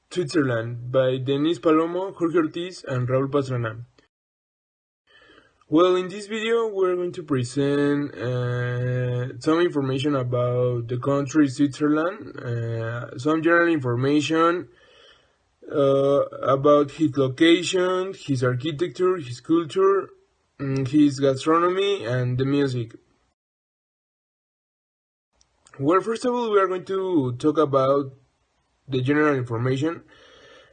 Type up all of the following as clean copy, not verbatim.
Switzerland by Denise Palomo, Jorge Ortiz, and Raúl Pastrana. Well, in this video, we're going to present some information about the country Switzerland, some general information about his location, his architecture, his culture, his gastronomy, and the music. Well, first of all, we are going to talk about the general information.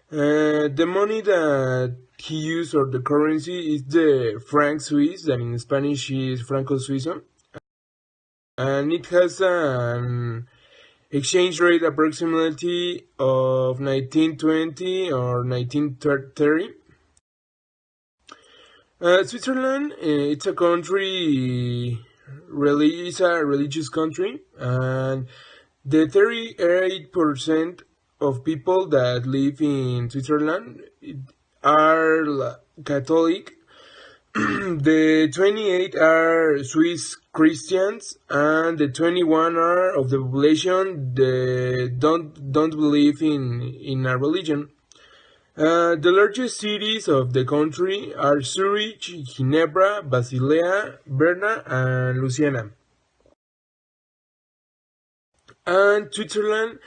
The money that he used, or the currency, is the franc Swiss, that in Spanish is franco suizo, and it has an exchange rate approximately of 1920 or 1930. Switzerland, it's a country, really, it's a religious country, and the 38% of people that live in Switzerland are Catholic. The 28 are Swiss Christians, and the 21 are of the population that don't believe in a religion. The largest cities of the country are Zurich, Ginebra, Basilea, Berna, and Lucena. And Switzerland,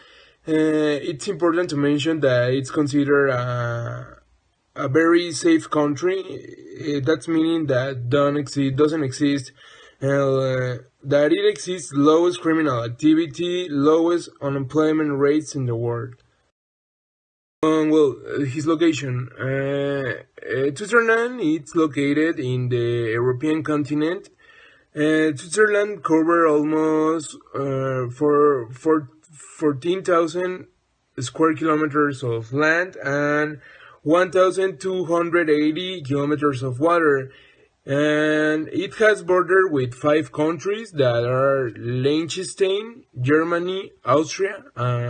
it's important to mention that it's considered a very safe country. That's meaning that doesn't exist, that it exists lowest criminal activity, lowest unemployment rates in the world. Well, his location. Switzerland, it's located in the European continent. Switzerland covers almost 14,000 square kilometers of land and 1,280 kilometers of water, and it has border with 5 countries that are Liechtenstein, Germany, Austria,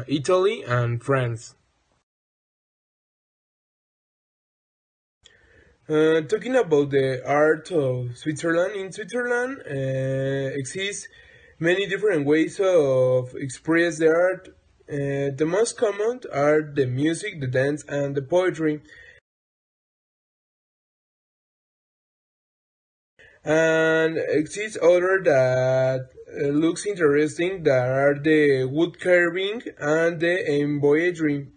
Italy, and France. Talking about the art of Switzerland, in Switzerland exists many different ways of express the art. The most common are the music, the dance, and the poetry. And exists other that looks interesting, that are the wood carving and the embroidery.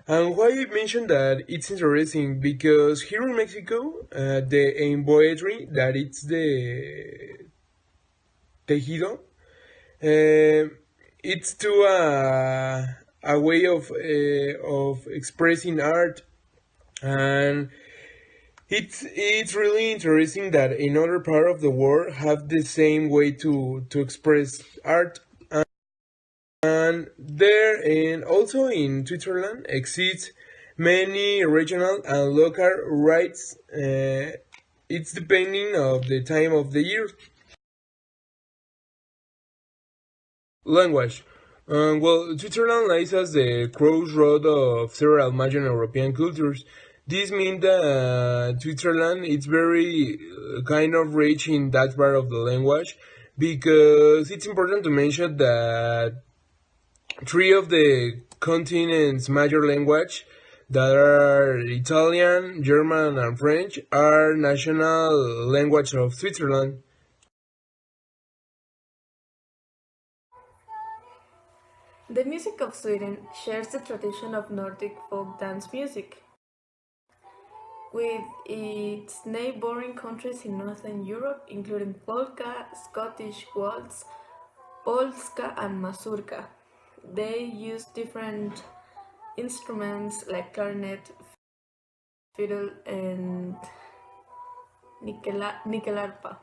And why I mentioned that it's interesting, because here in Mexico, the embroidery, that it's the tejido, it's to a way of expressing art, and it's really interesting that in other part of the world have the same way to express art. And there, and also in Switzerland, exists many regional and local rights. It's depending of the time of the year. Language. Well, Switzerland lies as the crossroad of several major European cultures. This means that Switzerland is very kind of rich in that part of the language, because it's important to mention that 3 of the continent's major language, that are Italian, German, and French, are national language of Switzerland. The music of Sweden shares the tradition of Nordic folk dance music with its neighboring countries in Northern Europe, including polka, Scottish waltz, polska, and mazurka. They use different instruments like clarinet, fiddle, and nickelarpa.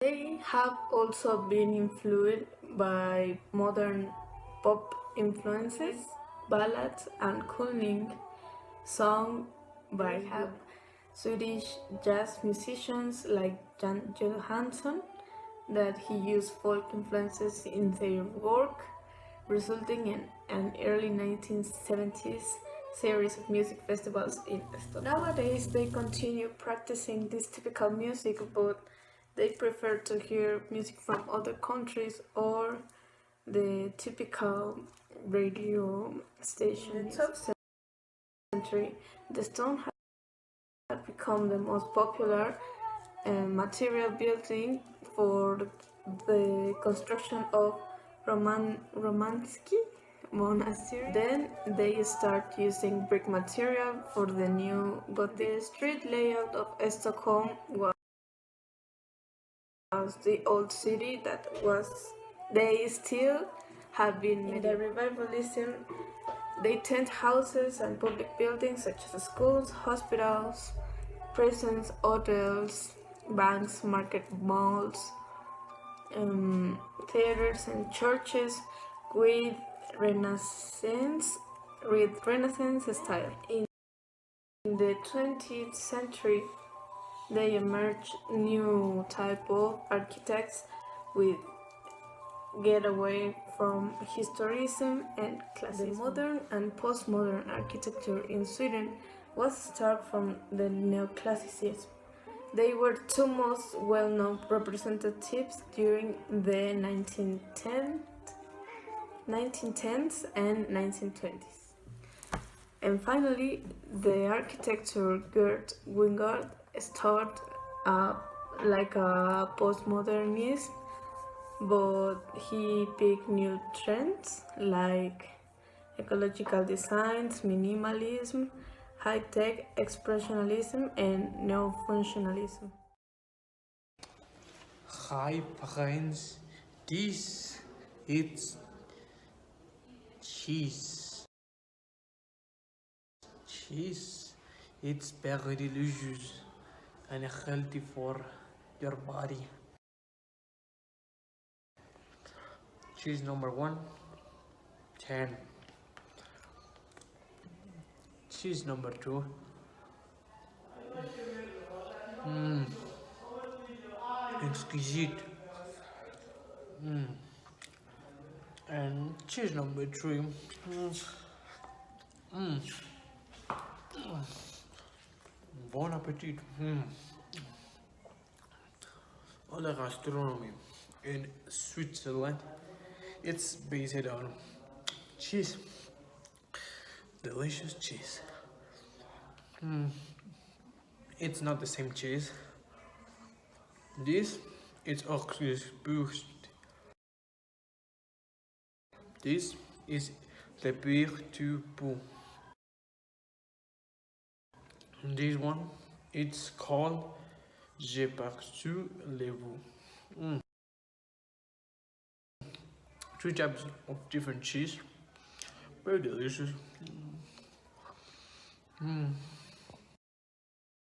They have also been influenced by modern pop influences, ballads, and cooling sung by Swedish jazz musicians like Jan Johansson, that he used folk influences in their work, resulting in an early 1970s series of music festivals in Estonia. Nowadays, they continue practicing this typical music, but They prefer to hear music from other countries or the typical radio station. In the 12th century, the stone had become the most popular material building for the construction of Romansky monastery. Then they start using brick material for the new Gothic. The street layout of Stockholm was the old city that was. They still have been in the revivalism. They tend houses and public buildings such as schools, hospitals, prisons, hotels, banks, market malls, theaters and churches with Renaissance style. In the 20th century, they emerged new type of architects with get away from historicism and classicism. The modern and postmodern architecture in Sweden was started from the neoclassicism. They were two most well-known representatives during the 1910s and 1920s. And finally, the architecture Gert Wingard started like a postmodernist, but he picked new trends like ecological designs, minimalism, high-tech expressionism, and neo-functionalism. Hi friends, this is cheese. Cheese, it's very delicious and healthy for your body. Cheese number 1, 10. Cheese number 2, exquisite. And cheese number 3, bon appetit. All the gastronomy in Switzerland, it's based on cheese, delicious cheese. It's not the same cheese. This is Oxford. This is the beer to pou. This one, it's called Je Parsu le vous. 3 types of different cheese, very delicious.